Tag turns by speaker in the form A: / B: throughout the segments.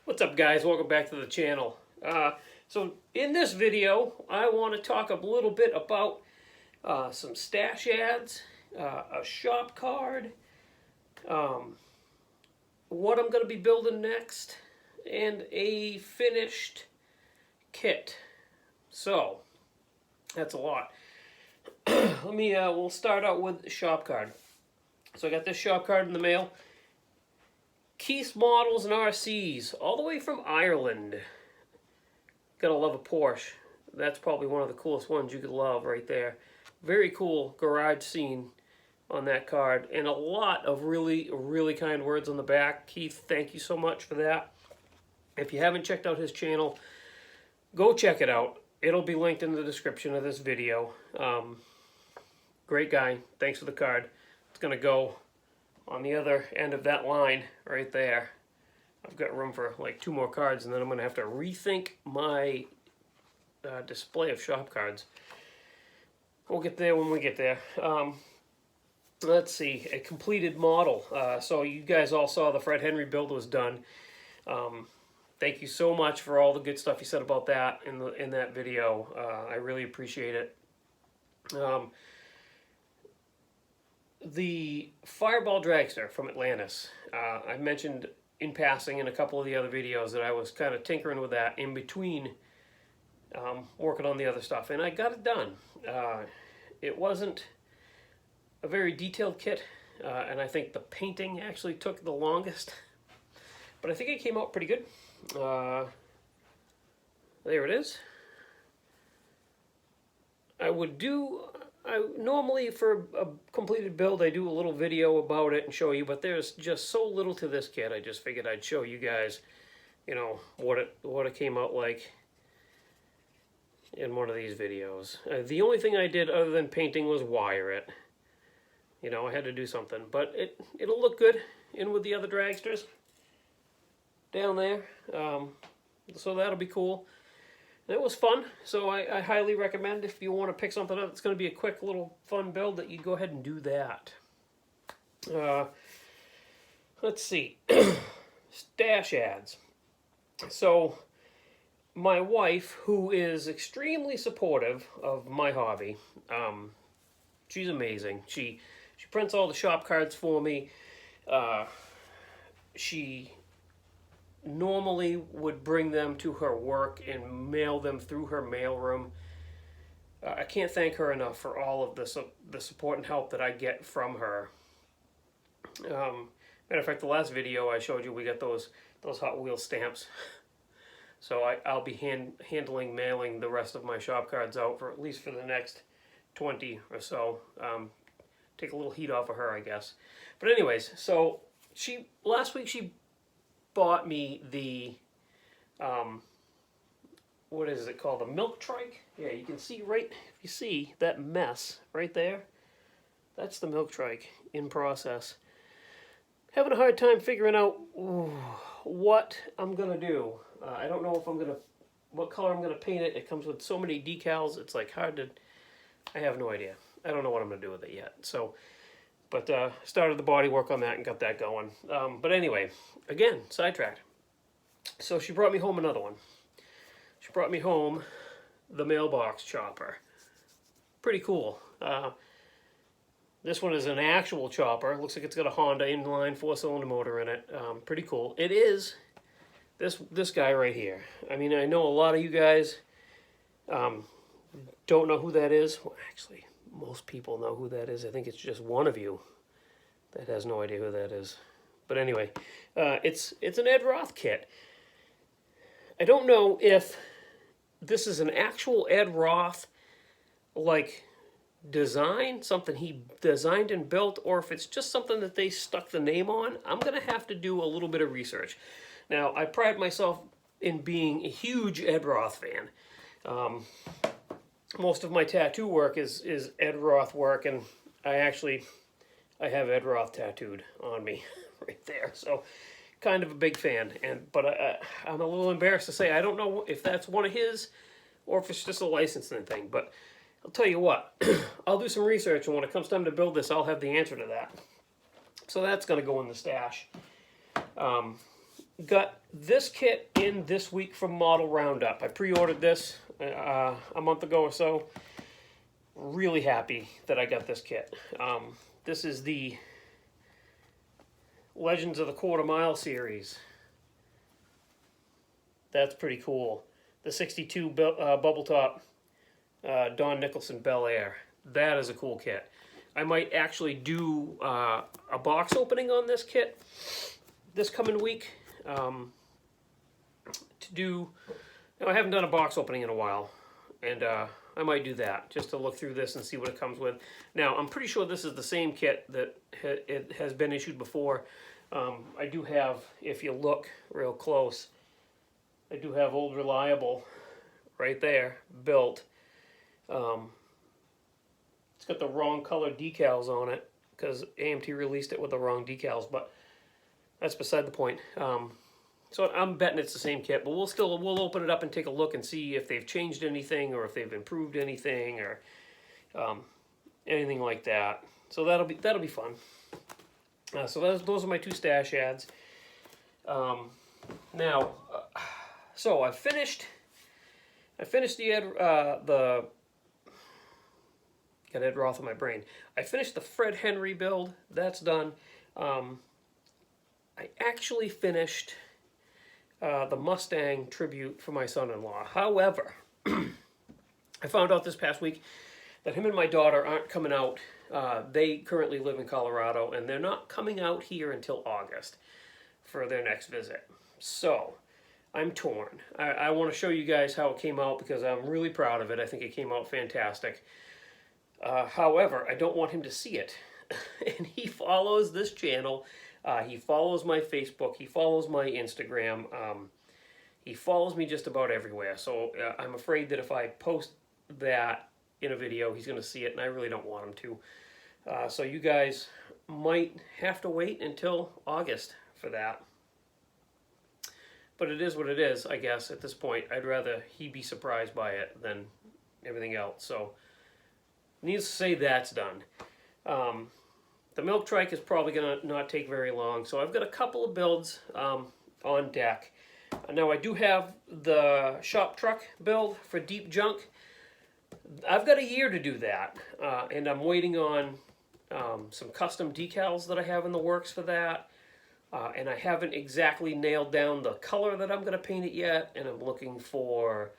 A: What's up, guys? Welcome back to the channel. So in this video, I want to talk a little bit about some stash ads, a shop card, what I'm going to be building next, and a finished kit. So that's a lot. We'll start out with the shop card. So I got this shop card in the mail. Keith's Models and RCs, all the way from Ireland. Gotta love a Porsche. That's probably one of the coolest ones you could love right there. Very cool garage scene on that card, and a lot of really, really kind words on the back. Keith, thank you so much for that. If you haven't checked out his channel, go check it out. It'll be linked in the description of this video. Great guy. Thanks for the card. It's gonna go on the other end of that line right there. I've got room for like 2 more cards, and then I'm going to have to rethink my display of shop cards. We'll get there when we get there. Let's see, a completed model. So you guys all saw the Fred Henry build was done. Thank you so much for all the good stuff you said about that in that video. I really appreciate it. The Fireball Dragster from Atlantis. I mentioned in passing in a couple of the other videos that I was kind of tinkering with that in between working on the other stuff, and I got it done. It wasn't a very detailed kit, and I think the painting actually took the longest, but I think it came out pretty good. There it is. Normally for a completed build, I do a little video about it and show you, but there's just so little to this kit. I just figured I'd show you guys, you know, what it came out like in one of these videos. The only thing I did other than painting was wire it. You know, I had to do something, but it'll look good in with the other dragsters down there. So that'll be cool. It was fun, so I highly recommend if you want to pick something up. It's going to be a quick little fun build that you go ahead and do that. Let's see. Stash ads. So my wife, who is extremely supportive of my hobby, she's amazing. She prints all the shop cards for me. She normally would bring them to her work and mail them through her mailroom. I can't thank her enough for all of the support and help that I get from her. Matter of fact, the last video I showed you, we got those Hot Wheels stamps. So I'll be handling mailing the rest of my shop cards out for at least for the next 20 or so. Take a little heat off of her, I guess. But anyways, so last week she bought me the, what is it called? The milk trike? Yeah, you can see right, if you see that mess right there, that's the milk trike in process. Having a hard time figuring out what I'm going to do. I don't know if what color I'm going to paint it. It comes with so many decals, it's like hard to, I have no idea. I don't know what I'm going to do with it yet. So, but started the body work on that and got that going. But anyway, again, sidetracked. So she brought me home another one. She brought me home the mailbox chopper. Pretty cool. This one is an actual chopper. Looks like it's got a Honda inline 4-cylinder motor in it. Pretty cool. It is this guy right here. I mean, I know a lot of you guys don't know who that is. Well, actually, most people know who that is. I think it's just one of you that has no idea who that is. But anyway, it's an Ed Roth kit. I don't know if this is an actual Ed Roth like design, something he designed and built, or if it's just something that they stuck the name on. I'm going to have to do a little bit of research. Now, I pride myself in being a huge Ed Roth fan. Most of my tattoo work is Ed Roth work, and I have Ed Roth tattooed on me right there. So, kind of a big fan. But I'm a little embarrassed to say I don't know if that's one of his or if it's just a licensing thing. But I'll tell you what, I'll do some research, and when it comes time to build this, I'll have the answer to that. So that's going to go in the stash. Got this kit in this week from Model Roundup. I pre-ordered this a month ago or so. Really happy that I got this kit. This is the Legends of the Quarter Mile series. That's pretty cool. The 62 bubble top Don Nicholson Bel Air. That is a cool kit. I might actually do a box opening on this kit this coming week. I haven't done a box opening in a while, and I might do that just to look through this and see what it comes with. Now, I'm pretty sure this is the same kit that it has been issued before. I do have, if you look real close, I do have Old Reliable right there, built. It's got the wrong color decals on it because AMT released it with the wrong decals, but that's beside the point. So I'm betting it's the same kit, but we'll open it up and take a look and see if they've changed anything or if they've improved anything or anything like that. So that'll be fun. So those are my two stash ads. Now, so I finished the got Ed Roth in my brain. I finished the Fred Henry build. That's done. I actually finished the Mustang Tribute for my son-in-law. However, I found out this past week that him and my daughter aren't coming out. They currently live in Colorado, and they're not coming out here until August for their next visit. So, I'm torn. I want to show you guys how it came out because I'm really proud of it. I think it came out fantastic. However, I don't want him to see it. And he follows this channel. He follows my Facebook. He follows my Instagram. He follows me just about everywhere. So I'm afraid that if I post that in a video, he's going to see it, and I really don't want him to. So you guys might have to wait until August for that. But it is what it is, I guess, at this point. I'd rather he be surprised by it than everything else. So needless to say, that's done. The milk trike is probably going to not take very long, so I've got a couple of builds on deck. Now, I do have the shop truck build for deep junk. I've got a year to do that, and I'm waiting on some custom decals that I have in the works for that, and I haven't exactly nailed down the color that I'm going to paint it yet, and I'm looking for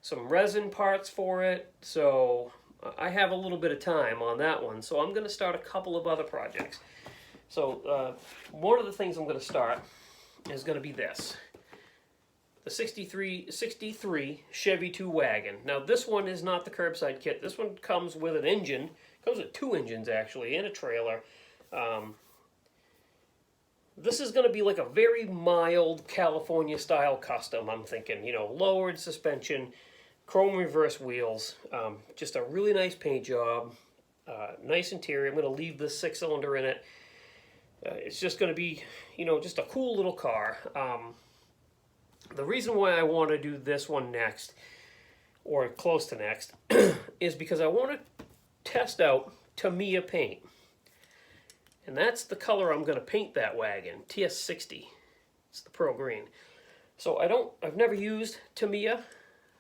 A: some resin parts for it, so I have a little bit of time on that one, so I'm going to start a couple of other projects. So one of the things I'm going to start is going to be this. The 63 Chevy 2 wagon. Now this one is not the curbside kit. This one comes with an engine. It comes with two engines actually and a trailer. This is going to be like a very mild California style custom. I'm thinking, you know, lowered suspension, chrome reverse wheels, just a really nice paint job, nice interior. I'm going to leave this 6-cylinder in it. It's just going to be, you know, just a cool little car. The reason why I want to do this one next, or close to next, is because I want to test out Tamiya paint. And that's the color I'm going to paint that wagon, TS60. It's the Pro Green. So I've never used Tamiya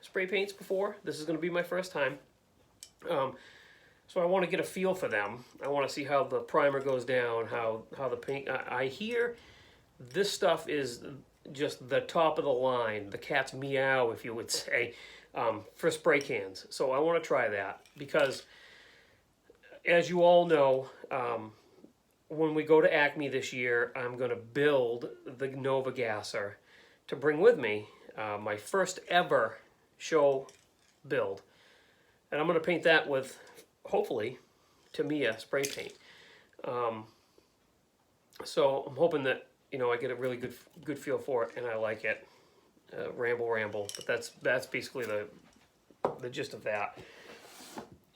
A: spray paints before. This is going to be my first time. So I want to get a feel for them. I want to see how the primer goes down, how the paint... I hear this stuff is just the top of the line, the cat's meow, if you would say, for spray cans. So I want to try that because, as you all know, when we go to Acme this year, I'm going to build the Nova Gasser to bring with me, my first ever show build. And I'm going to paint that with, hopefully, Tamiya spray paint. So I'm hoping that, you know, I get a really good feel for it and I like it. Ramble, but that's basically the gist of that.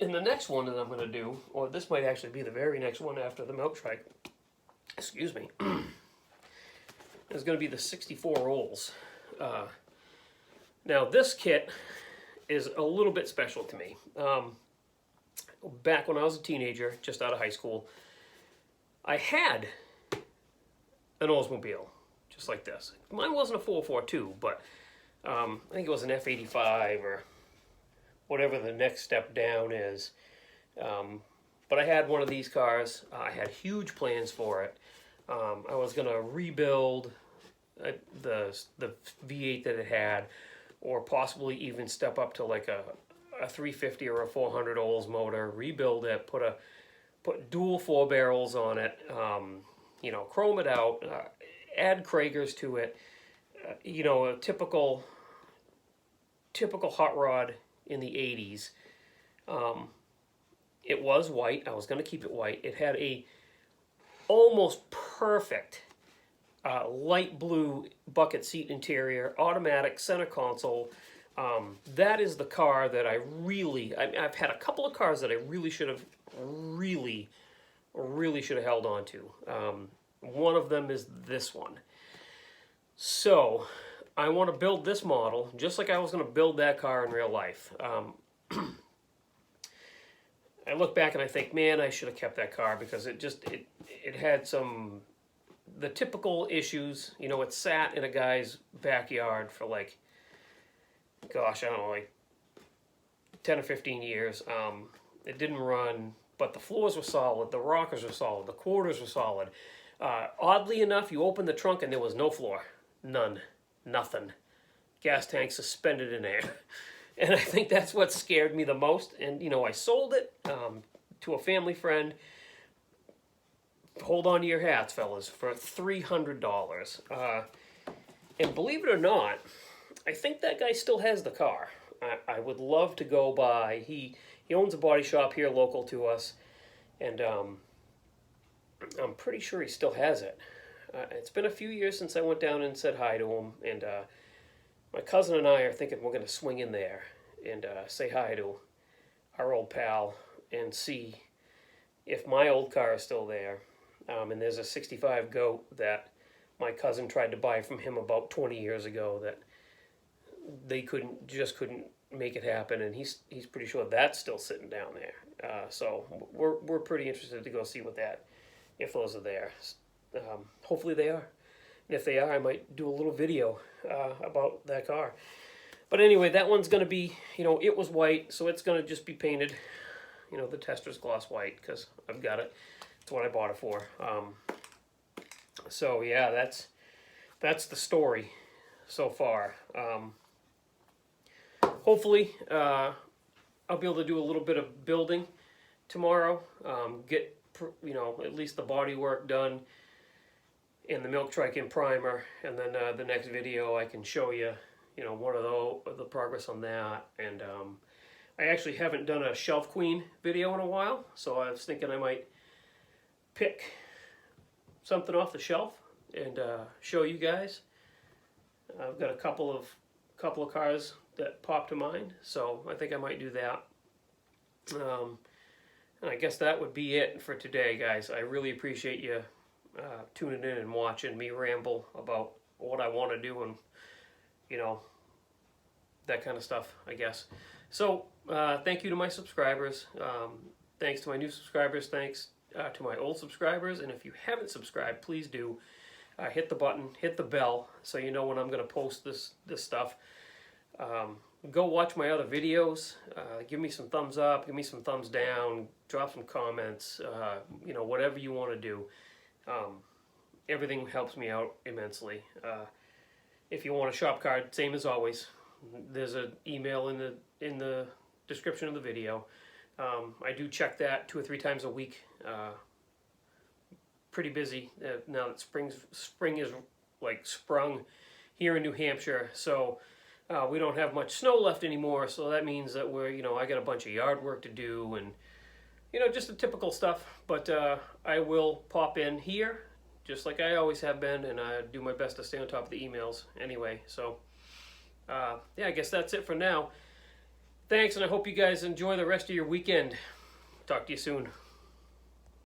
A: And the next one that I'm going to do, or this might actually be the very next one after the milk trike, excuse me, is going to be the 64 rolls. Now this kit is a little bit special to me. Back when I was a teenager, just out of high school, I had an Oldsmobile, just like this. Mine wasn't a 442, but I think it was an F85 or whatever the next step down is. But I had one of these cars. I had huge plans for it. I was going to rebuild the V8 that it had, or possibly even step up to like a 350 or a 400 Oldsmotor, rebuild it, put dual 4 barrels on it, you know, chrome it out, add Kragers to it, you know, a typical hot rod in the 80s. It was white. I was going to keep it white. It had a almost perfect light blue bucket seat interior, automatic center console. That is the car that I've had a couple of cars that I really should have held on to. One of them is this one. So I want to build this model just like I was going to build that car in real life. I look back and I think, man, I should have kept that car because it had the typical issues. You know, it sat in a guy's backyard for like, gosh, I don't know, like 10 or 15 years. It didn't run, but the floors were solid, the rockers were solid, the quarters were solid. Oddly enough, you opened the trunk and there was no floor. None. Nothing. Gas tank suspended in air. And I think that's what scared me the most. And, you know, I sold it to a family friend. Hold on to your hats, fellas, for $300. And believe it or not, I think that guy still has the car. I would love to go by. He owns a body shop here local to us. And I'm pretty sure he still has it. It's been a few years since I went down and said hi to him. And my cousin and I are thinking we're going to swing in there and say hi to our old pal and see if my old car is still there. And there's a 65 Goat that my cousin tried to buy from him about 20 years ago that they couldn't make it happen. And he's pretty sure that's still sitting down there. So we're pretty interested to go see if those are there. Hopefully they are. And if they are, I might do a little video about that car. But anyway, that one's going to be, you know, it was white, so it's going to just be painted, you know, the Tester's gloss white, because I've got it. It's what I bought it for. So yeah, that's the story so far. Hopefully, I'll be able to do a little bit of building tomorrow. Get, you know, at least the body work done in the milk trike primer, and then the next video I can show you, you know, one of the progress on that. And I actually haven't done a Shelf Queen video in a while, so I was thinking I might pick something off the shelf and show you guys. I've got a couple of cars that pop to mind, so I think I might do that. And I guess that would be it for today, guys. I really appreciate you tuning in and watching me ramble about what I want to do and, you know, that kind of stuff, I guess. So thank you to my subscribers. Thanks to my new subscribers. Thanks to my old subscribers. And if you haven't subscribed, please do. Hit the button, hit the bell, so you know when I'm going to post this stuff. Go watch my other videos. Give me some thumbs up, give me some thumbs down, drop some comments, you know, whatever you want to do. Everything helps me out immensely. If you want a shop card, same as always. There's an email in the description of the video. I do check that 2 or 3 times a week. Pretty busy now that spring is like sprung here in New Hampshire. So we don't have much snow left anymore. So that means that I got a bunch of yard work to do and, you know, just the typical stuff. But I will pop in here just like I always have been, and I do my best to stay on top of the emails anyway. So yeah, I guess that's it for now. Thanks, and I hope you guys enjoy the rest of your weekend. Talk to you soon.